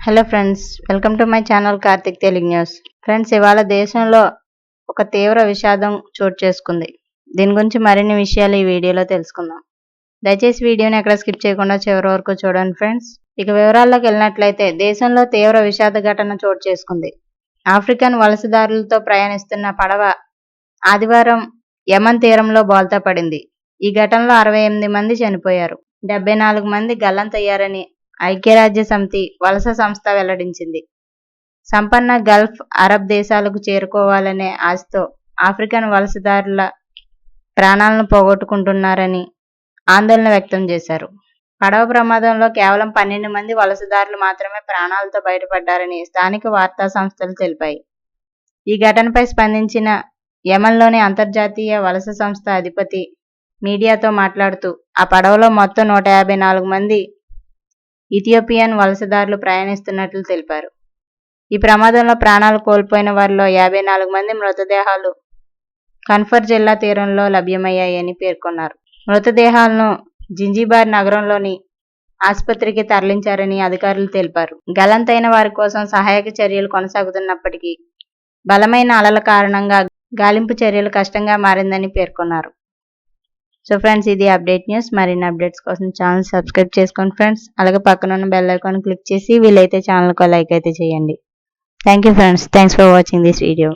Hello friends, welcome to my channel Karthik Telugu news. Friends, ఇవాళ దేశంలో ఒక తీవ్ర విషాదం చోటు చేసుకుంది. దీని గురించి మరిన్ని విషయాలు ఈ వీడియోలో తెలుసుకుందాం. దయచేసి వీడియోని ఎక్కడ స్కిప్ చేయకుండా చివరి వరకు చూడండి ఫ్రెండ్స్. ఇక వివరాల్లోకి వెళ్ళినట్లయితే దేశంలో తీవ్ర విషాద ఘటన చోటు చేసుకుంది. ఆఫ్రికన్ వలసదారులతో ప్రయాణిస్తున్న పడవ ఆదివారం యమన్ తీరంలో బోల్తా పడింది. ఈ ఘటనలో 68 మంది చనిపోయారు, 74 మంది గల్లంతయ్యారని ఐక్యరాజ్య సమితి వలస సంస్థ వెల్లడించింది. సంపన్న గల్ఫ్ అరబ్ దేశాలకు చేరుకోవాలనే ఆశతో ఆఫ్రికన్ వలసదారుల ప్రాణాలను పోగొట్టుకుంటున్నారని ఆందోళన వ్యక్తం చేశారు. పడవ ప్రమాదంలో కేవలం 12 మంది వలసదారులు మాత్రమే ప్రాణాలతో బయటపడ్డారని స్థానిక వార్తా సంస్థలు తెలిపాయి. ఈ ఘటనపై స్పందించిన యమన్లోని అంతర్జాతీయ వలస సంస్థ అధిపతి మీడియాతో మాట్లాడుతూ ఆ పడవలో మొత్తం 154 మంది ఇథియోపియన్ వలసదారులు ప్రయాణిస్తున్నట్లు తెలిపారు. ఈ ప్రమాదంలో ప్రాణాలు కోల్పోయిన వారిలో 54 మంది మృతదేహాలు కన్ఫర్ జిల్లా తీరంలో లభ్యమయ్యాయని పేర్కొన్నారు. మృతదేహాలను జింజిబార్ నగరంలోని ఆసుపత్రికి తరలించారని అధికారులు తెలిపారు. గల్లంతైన వారి కోసం సహాయక చర్యలు కొనసాగుతున్నప్పటికీ బలమైన అలల కారణంగా గాలింపు చర్యలు కష్టంగా మారిందని పేర్కొన్నారు. సో ఫ్రెండ్స్, ఇది అప్డేట్ న్యూస్. మరిన్ని అప్డేట్స్ కోసం ఛానల్ సబ్స్క్రైబ్ చేసుకోండి ఫ్రెండ్స్. అలాగే పక్కన ఉన్న బెల్ ఐకాన్ క్లిక్ చేసి వీలైతే ఛానల్కి లైక్ అయితే చేయండి. Thank you friends. Thanks for watching this video.